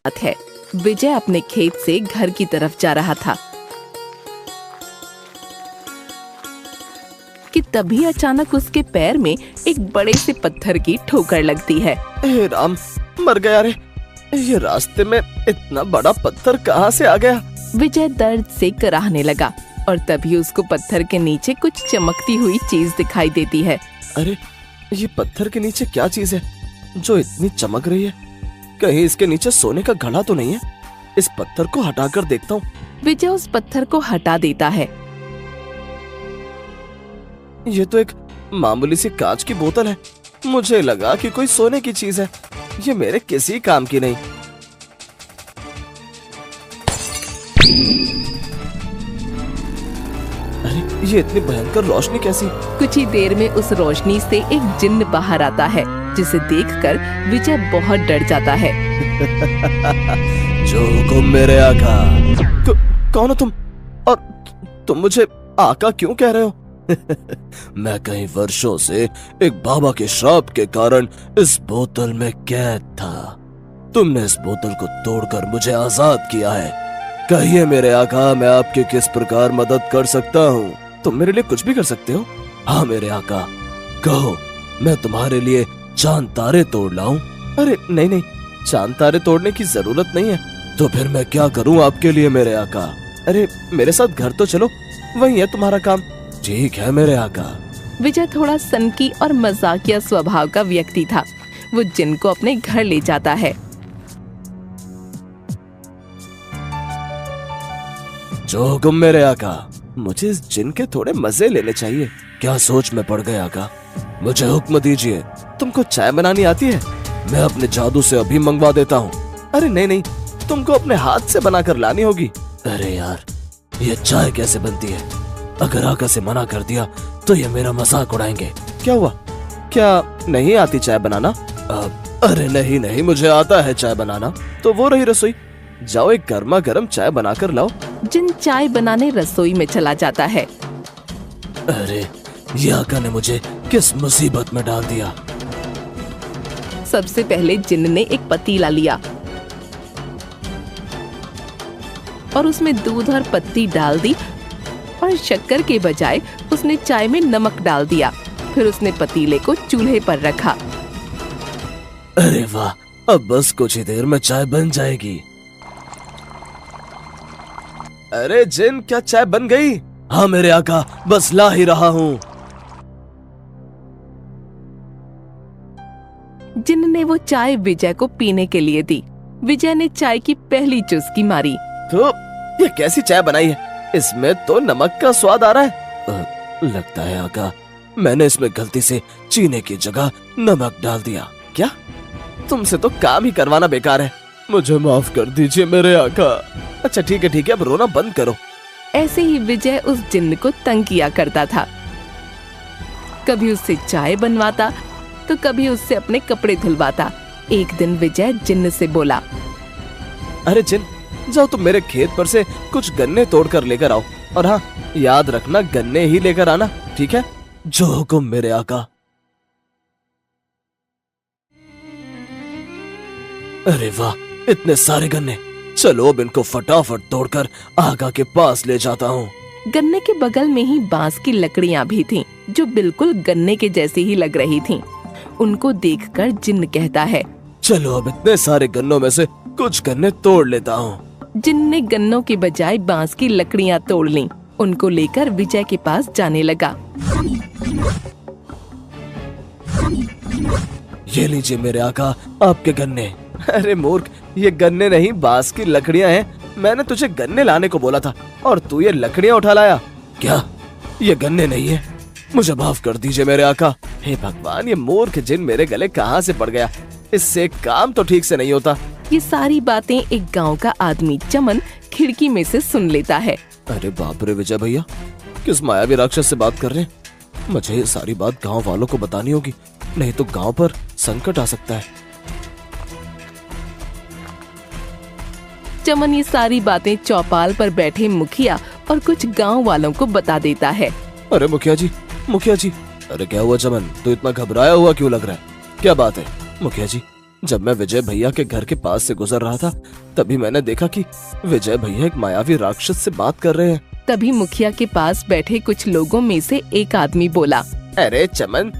बात है, विजय अपने खेत से घर की तरफ जा रहा था कि तभी अचानक उसके पैर में एक बड़े से पत्थर की ठोकर लगती है। हे राम, मर गया रे। ये रास्ते में इतना बड़ा पत्थर कहाँ से आ गया? विजय दर्द से कराहने लगा और तभी उसको पत्थर के नीचे कुछ चमकती हुई चीज दिखाई देती है। अरे, ये पत्थर के नीचे क्या चीज है जो इतनी चमक रही है? कहीं इसके नीचे सोने का घड़ा तो नहीं है? इस पत्थर को हटाकर देखता हूँ। विजय उस पत्थर को हटा देता है। ये तो एक मामूली सी कांच की बोतल है। मुझे लगा कि कोई सोने की चीज है। ये मेरे किसी काम की नहीं। अरे, ये इतनी भयंकर रोशनी कैसी? कुछ ही देर में उस रोशनी से एक जिन्न बाहर आता है, जिसे देखकर विजय बहुत डर जाता है। जो हुकुम मेरे आका। कौन हो तुम? और तुम मुझे आका क्यों कह रहे हो? मैं कई वर्षों से एक बाबा के श्राप के कारण इस बोतल में कैद था। तुमने इस बोतल को तोड़कर मुझे आजाद किया है। कहिए मेरे आका, मैं आपकी किस प्रकार मदद कर सकता हूँ? तुम मेरे लिए कुछ भी कर सकते हो? हाँ मेरे आका, कहो, मैं तुम्हारे लिए चांद तारे तोड़ लाऊं? अरे नहीं नहीं, चांद तारे तोड़ने की जरूरत नहीं है। तो फिर मैं क्या करूं आपके लिए मेरे आका? अरे मेरे साथ घर तो चलो, वही है तुम्हारा काम। ठीक है मेरे आका। विजय थोड़ा सनकी और मजाकिया स्वभाव का व्यक्ति था। वो जिन्न को अपने घर ले जाता है। जो हुकुम मेरे आका। मुझे इस जिन्न के थोड़े मजे लेने चाहिए। क्या सोच में पड़ गए आका? मुझे हुक्म दीजिए। तुमको चाय बनानी आती है? मैं अपने जादू से अभी मंगवा देता हूँ। अरे नहीं नहीं, तुमको अपने हाथ से बनाकर लानी होगी। अरे यार, ये चाय कैसे बनती है? अगर आका से मना कर दिया तो ये मेरा मजाक उड़ाएंगे। क्या हुआ? क्या नहीं आती चाय बनाना? अरे नहीं नहीं, मुझे आता है चाय बनाना। तो वो रही रसोई, जाओ एक गर्मा गर्म चाय बनाकर लाओ। जिन्न चाय बनाने रसोई में चला जाता है। अरे, ये आका ने मुझे किस मुसीबत में डाल दिया। सबसे पहले जिन्न ने एक पतीला लिया और उसमें दूध और पत्ती डाल दी और शक्कर के बजाय उसने चाय में नमक डाल दिया। फिर उसने पतीले को चूल्हे पर रखा। अरे वाह, अब बस कुछ ही देर में चाय बन जाएगी। अरे जिन्न, क्या चाय बन गई? हाँ मेरे आका, बस ला ही रहा हूँ। जिन्न ने वो चाय विजय को पीने के लिए दी। विजय ने चाय की पहली चुस्की मारी। तो ये कैसी चाय बनाई है? इसमें तो नमक का स्वाद आ रहा है। लगता है आका, मैंने इसमें गलती से चीनी की जगह नमक डाल दिया। क्या? तुमसे तो काम ही करवाना बेकार है। मुझे माफ कर दीजिए मेरे आका। अच्छा ठीक है, अब रोना बंद करो। ऐसे ही विजय उस जिन्न को तंग किया करता था। कभी उससे चाय बनवाता तो कभी उससे अपने कपड़े धुलवाता। एक दिन विजय जिन्न से बोला, अरे जिन्न, जाओ तुम मेरे खेत पर से कुछ गन्ने तोड़ कर लेकर आओ। और हाँ, याद रखना गन्ने ही लेकर आना, ठीक है? जो हुकुम मेरे आका। अरे वाह, इतने सारे गन्ने। चलो अब इनको फटाफट तोड़कर आका के पास ले जाता हूँ। गन्ने के बगल में ही बांस की लकड़ियाँ भी थीं, जो बिल्कुल गन्ने के जैसी ही लग रही थीं। उनको देखकर जिन्न कहता है, चलो अब इतने सारे गन्नों में से कुछ गन्ने तोड़ लेता हूँ। जिन्न ने गन्नों के बजाय बांस की लकड़ियाँ तोड़ लीं। उनको लेकर विजय के पास जाने लगा। ये लीजिए मेरे आका, आपके गन्ने। अरे मूर्ख, ये गन्ने नहीं, बांस की लकड़ियाँ हैं। मैंने तुझे गन्ने लाने को बोला था और तू ये लकड़ियाँ उठा लाया। क्या? ये गन्ने नहीं है? मुझे माफ कर दीजिए मेरे आका। हे भगवान, ये मूर्ख जिन्न मेरे गले कहाँ से पड़ गया? इससे काम तो ठीक से नहीं होता। ये सारी बातें एक गांव का आदमी चमन खिड़की में से सुन लेता है। अरे बाप रे विजय भैया, किस मायावी राक्षस से बात कर रहे हैं? मुझे ये सारी बात गांव वालों को बतानी होगी, नहीं तो गांव पर संकट आ सकता है। चमन ये सारी बातें चौपाल पर बैठे मुखिया और कुछ गांव वालों को बता देता है। अरे मुखिया जी, अरे क्या हुआ चमन? तू इतना घबराया हुआ क्यों लग रहा है? क्या बात है? मुखिया जी, जब मैं विजय भैया के घर के पास से गुजर रहा था तभी मैंने देखा कि विजय भैया एक मायावी राक्षस से बात कर रहे हैं। तभी मुखिया के पास बैठे कुछ लोगों में से एक आदमी बोला, अरे चमन,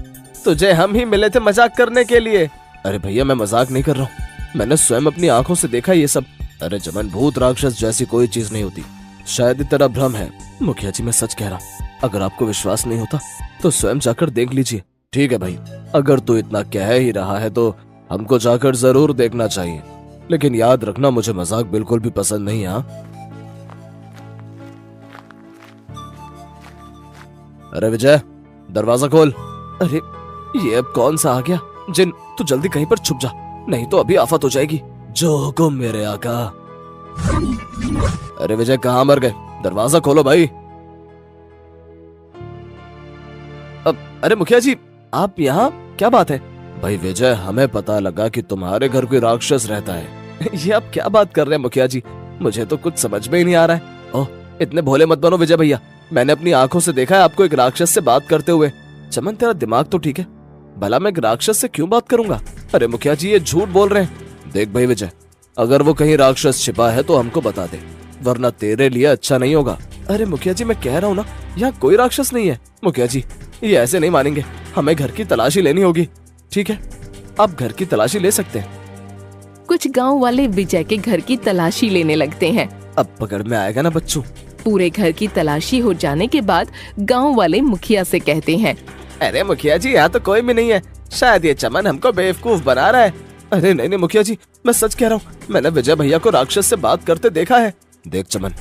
तुझे हम ही मिले थे मजाक करने के लिए। अरे भैया मैं मजाक नहीं कर रहा हूँ, मैंने स्वयं अपनी आंखों से देखा ये सब। अरे चमन, भूत राक्षस जैसी कोई चीज नहीं होती, शायद तेरा भ्रम है। मुखिया जी मैं सच कह रहा हूँ, अगर आपको विश्वास नहीं होता तो स्वयं जाकर देख लीजिए। ठीक है भाई, अगर तू इतना कह ही रहा है तो हमको जाकर जरूर देखना चाहिए, लेकिन याद रखना मुझे मजाक बिल्कुल भी पसंद नहीं। हाँ अरे विजय, दरवाजा खोल। अरे ये अब कौन सा आ गया? जिन, तू जल्दी कहीं पर छुप जा, नहीं तो अभी आफत हो जाएगी। जो हुकुम मेरे आका। अरे विजय कहाँ मर गए? दरवाजा खोलो भाई। अब अरे मुखिया जी आप यहाँ, क्या बात है? भाई विजय, हमें पता लगा कि तुम्हारे घर कोई राक्षस रहता है। ये आप क्या बात कर रहे हैं मुखिया जी, मुझे तो कुछ समझ में ही नहीं आ रहा है। ओह, इतने भोले मत बनो विजय भैया, मैंने अपनी आंखों से देखा है आपको एक राक्षस से बात करते हुए। चमन तेरा दिमाग तो ठीक है, भला मैं एक राक्षस से क्यों बात करूंगा? अरे मुखिया जी ये झूठ बोल रहे हैं। देख भाई विजय, अगर वो कहीं राक्षस छिपा है तो हमको बता दे, वरना तेरे लिए अच्छा नहीं होगा। अरे मुखिया जी मैं कह रहा हूँ ना, यहाँ कोई राक्षस नहीं है। मुखिया जी ये ऐसे नहीं मानेंगे, हमें घर की तलाशी लेनी होगी। ठीक है, आप घर की तलाशी ले सकते हैं। कुछ गांव वाले विजय के घर की तलाशी लेने लगते हैं। अब पकड़ में आएगा ना बच्चों। पूरे घर की तलाशी हो जाने के बाद गांव वाले मुखिया से कहते हैं, अरे मुखिया जी यहाँ तो कोई भी नहीं है, शायद ये चमन हमको बेवकूफ बना रहा है। अरे नहीं नहीं मुखिया जी, मैं सच कह रहा हूँ, मैंने विजय भैया को राक्षस से बात करते देखा है। देख चमन,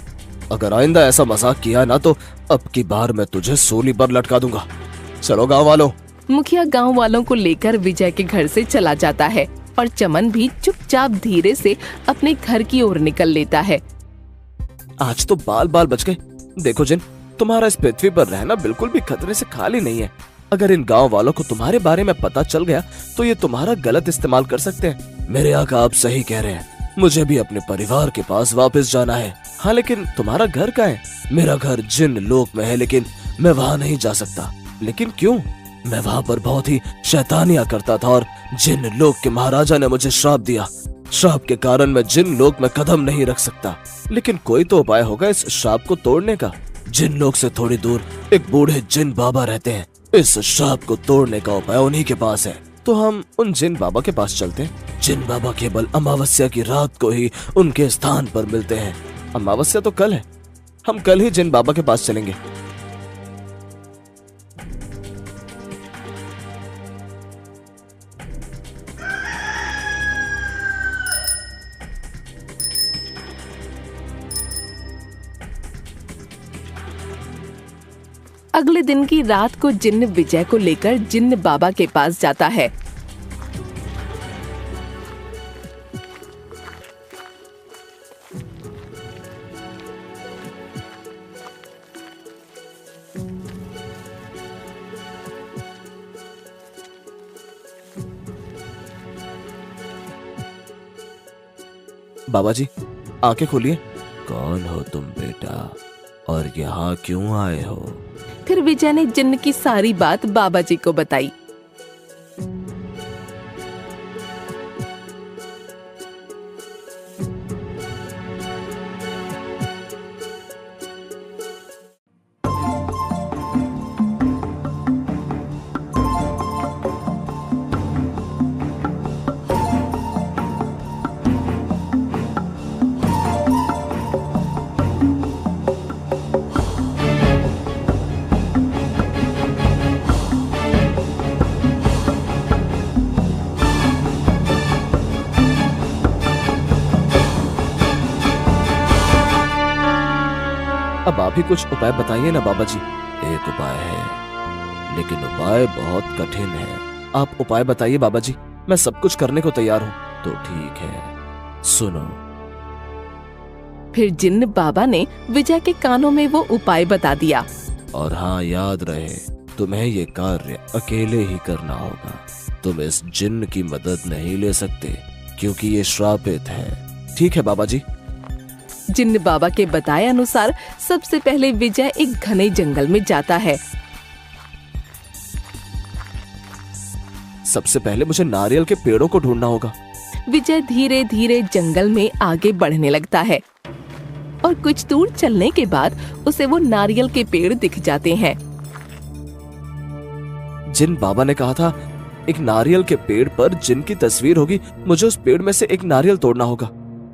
अगर आइंदा ऐसा मजाक किया ना तो अब की बार मैं तुझे सूली पर लटका दूंगा। चलो गाँव वालों। मुखिया गांव वालों को लेकर विजय के घर से चला जाता है और चमन भी चुपचाप धीरे से अपने घर की ओर निकल लेता है। आज तो बाल बाल बच गए। देखो जिन, तुम्हारा इस पृथ्वी पर रहना बिल्कुल भी खतरे से खाली नहीं है। अगर इन गांव वालों को तुम्हारे बारे में पता चल गया तो ये तुम्हारा गलत इस्तेमाल कर सकते हैं। मेरे आका आप सही कह रहे हैं, मुझे भी अपने परिवार के पास वापस जाना है। हाँ लेकिन तुम्हारा घर कहाँ है? मेरा घर जिन लोक में है, लेकिन मैं वहाँ नहीं जा सकता। लेकिन क्यों? मैं वहाँ पर बहुत ही शैतानियां करता था और जिन लोक के महाराजा ने मुझे श्राप दिया। श्राप के कारण मैं जिन लोक में कदम नहीं रख सकता। लेकिन कोई तो उपाय होगा इस श्राप को तोड़ने का। जिन लोक से थोड़ी दूर एक बूढ़े जिन बाबा रहते हैं, इस श्राप को तोड़ने का उपाय उन्हीं के पास है। तो हम उन जिन बाबा के पास चलते हैं। जिन बाबा केवल अमावस्या की रात को ही उनके स्थान पर मिलते हैं। अमावस्या तो कल है, हम कल ही जिन बाबा के पास चलेंगे। अगले दिन की रात को जिन्न विजय को लेकर जिन्न बाबा के पास जाता है। बाबा जी आंखें खोलिए। कौन हो तुम बेटा, और यहाँ क्यों आए हो? फिर विजय ने जिन्न की सारी बात बाबा जी को बताई। अब आप ही कुछ उपाय बताइए ना बाबा जी। एक उपाय है, लेकिन उपाय बहुत कठिन है। आप उपाय बताइए बाबा जी, मैं सब कुछ करने को तैयार हूँ। तो ठीक है, सुनो। फिर जिन्न बाबा ने विजय के कानों में वो उपाय बता दिया। और हाँ याद रहे, तुम्हें ये कार्य अकेले ही करना होगा। तुम इस जिन्न की मदद नहीं ले सकते क्योंकि ये श्रापित है। ठीक है बाबा जी। जिन्न बाबा के बताए अनुसार सबसे पहले विजय एक घने जंगल में जाता है। सबसे पहले मुझे नारियल के पेड़ों को ढूंढना होगा। विजय धीरे धीरे जंगल में आगे बढ़ने लगता है और कुछ दूर चलने के बाद उसे वो नारियल के पेड़ दिख जाते हैं। जिन बाबा ने कहा था एक नारियल के पेड़ पर जिन की तस्वीर होगी, मुझे उस पेड़ में से एक नारियल तोड़ना होगा।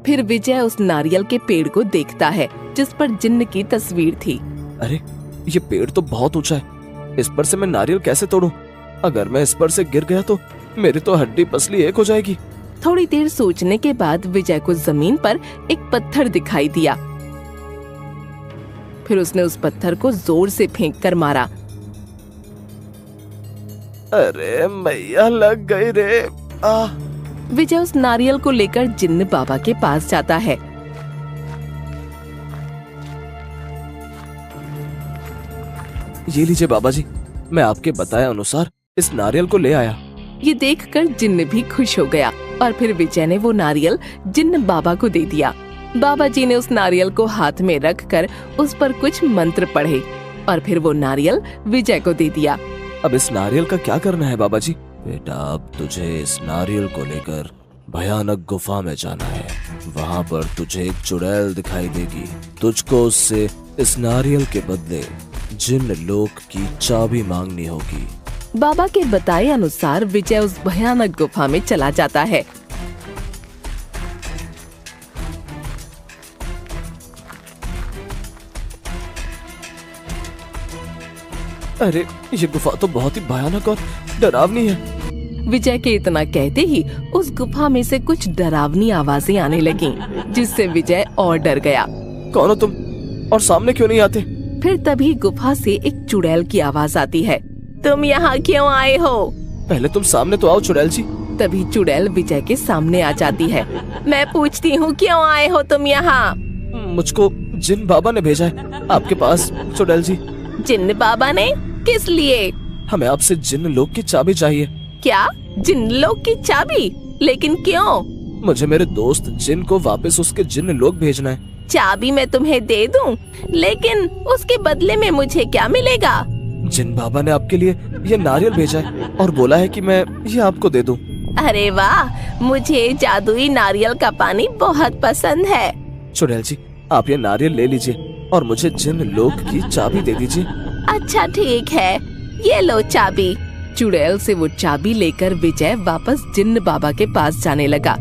फिर विजय उस नारियल के पेड़ को देखता है जिस पर जिन्न की तस्वीर थी। अरे ये पेड़ तो बहुत ऊंचा है, इस पर से मैं नारियल कैसे तोड़ूं? अगर मैं इस पर से गिर गया तो मेरी तो हड्डी पसली एक हो जाएगी। थोड़ी देर सोचने के बाद विजय को जमीन पर एक पत्थर दिखाई दिया। फिर उसने उस पत्थर को जोर से फेंक कर मारा। अरे मैया लग गई रे। विजय उस नारियल को लेकर जिन्न बाबा के पास जाता है। ये लीजिए बाबा जी, मैं आपके बताए अनुसार इस नारियल को ले आया। ये देखकर जिन्न भी खुश हो गया और फिर विजय ने वो नारियल जिन्न बाबा को दे दिया। बाबा जी ने उस नारियल को हाथ में रखकर उस पर कुछ मंत्र पढ़े और फिर वो नारियल विजय को दे दिया। अब इस नारियल का क्या करना है बाबा जी? बेटा, अब तुझे इस नारियल को लेकर भयानक गुफा में जाना है। वहाँ पर तुझे एक चुड़ैल दिखाई देगी। तुझको उससे इस नारियल के बदले जिन लोक की चाबी मांगनी होगी। बाबा के बताए अनुसार विजय उस भयानक गुफा में चला जाता है। अरे ये गुफा तो बहुत ही भयानक और डरावनी है। विजय के इतना कहते ही उस गुफा में से कुछ डरावनी आवाजें आने लगीं, जिससे विजय और डर गया। कौन हो तुम और सामने क्यों नहीं आते? फिर तभी गुफा से एक चुड़ैल की आवाज आती है। तुम यहाँ क्यों आए हो? पहले तुम सामने तो आओ चुड़ैल जी। तभी चुड़ैल विजय के सामने आ जाती है। मैं पूछती हूँ क्यों आए हो तुम यहाँ? मुझको जिन बाबा ने भेजा है आपके पास चुड़ैल जी। जिन बाबा ने? किस लिए? हमें आपसे जिन लोक की चाबी चाहिए। क्या? जिन लोक की चाबी? लेकिन क्यों? मुझे मेरे दोस्त जिन को वापस उसके जिन लोक भेजना है। चाबी मैं तुम्हें दे दूं, लेकिन उसके बदले में मुझे क्या मिलेगा? जिन बाबा ने आपके लिए ये नारियल भेजा है और बोला है कि मैं ये आपको दे दूं। अरे वाह, मुझे जादुई नारियल का पानी बहुत पसंद है। चुड़ैल जी, आप ये नारियल ले लीजिए और मुझे जिन लोक की चाबी दे दीजिए। अच्छा ठीक है, ये लो चाबी। चुड़ैल से वो चाबी लेकर विजय वापस जिन्न बाबा के पास जाने लगा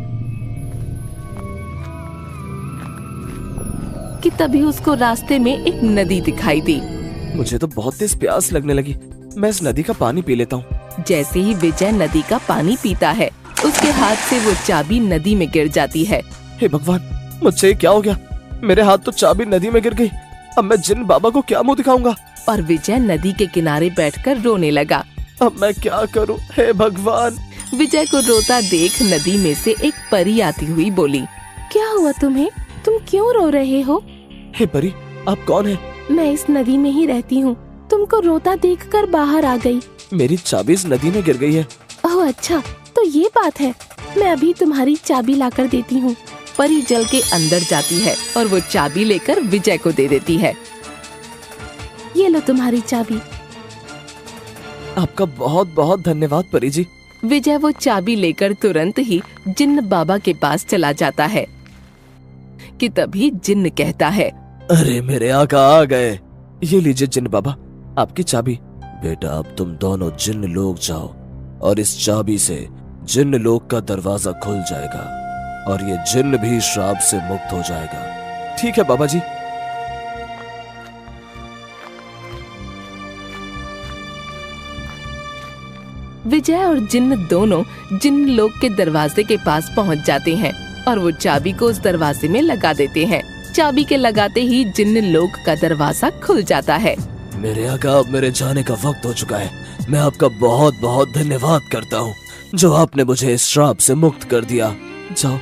कि तभी उसको रास्ते में एक नदी दिखाई दी। मुझे तो बहुत तेज प्यास लगने लगी, मैं इस नदी का पानी पी लेता हूँ। जैसे ही विजय नदी का पानी पीता है, उसके हाथ से वो चाबी नदी में गिर जाती है। हे भगवान, मुझसे क्या हो गया? मेरे हाथ तो चाबी नदी में गिर गई। अब मैं जिन बाबा को क्या मुंह दिखाऊंगा? और विजय नदी के किनारे बैठकर रोने लगा। अब मैं क्या करूं? हे भगवान। विजय को रोता देख नदी में से एक परी आती हुई बोली, क्या हुआ तुम्हें? तुम क्यों रो रहे हो? हे परी, आप कौन हैं? मैं इस नदी में ही रहती हूँ। तुमको रोता देखकर बाहर आ गई। मेरी चाबी इस नदी में गिर गई है। ओह अच्छा, तो ये बात है। मैं अभी तुम्हारी चाबी लाकर देती हूँ। परी जल के अंदर जाती है और वो चाबी लेकर विजय को दे देती है। ये लो तुम्हारी चाबी। आपका बहुत बहुत धन्यवाद परी जी। विजय वो चाबी लेकर तुरंत ही जिन्न बाबा के पास चला जाता है कि तभी जिन्न कहता है, अरे मेरे आका आ गए। ये लीजिए जिन्न बाबा, आपकी चाबी। बेटा, अब तुम दोनों जिन्न लोग जाओ और इस चाबी से जिन्न लोग का दरवाजा खुल जाएगा और ये जिन्न भी श्राप से मुक्त हो जाएगा। ठीक है बाबा जी। विजय और जिन्न दोनों जिन्न लोग के दरवाजे के पास पहुंच जाते हैं और वो चाबी को उस दरवाजे में लगा देते हैं। चाबी के लगाते ही जिन्न लोग का दरवाजा खुल जाता है। मेरे आका, अब मेरे जाने का वक्त हो चुका है। मैं आपका बहुत बहुत धन्यवाद करता हूँ जो आपने मुझे इस श्राप से मुक्त कर दिया। जाओ,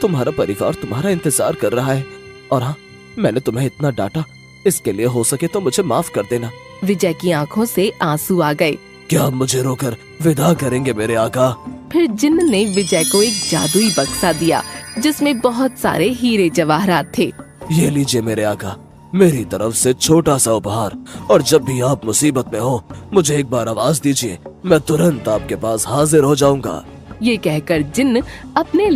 तुम्हारा परिवार तुम्हारा इंतजार कर रहा है। और हाँ, मैंने तुम्हें इतना डांटा, इसके लिए हो सके तो मुझे माफ कर देना। विजय की आंखों से आंसू आ गए। क्या आप मुझे रोकर विदा करेंगे मेरे आका? फिर जिन्न ने विजय को एक जादुई बक्सा दिया जिसमें बहुत सारे हीरे जवाहरात थे। ये लीजिए मेरे आका, मेरी तरफ से छोटा सा उपहार। और जब भी आप मुसीबत में हो, मुझे एक बार आवाज दीजिए, मैं तुरंत आपके पास हाजिर हो जाऊंगा। ये कहकर जिन्न अपने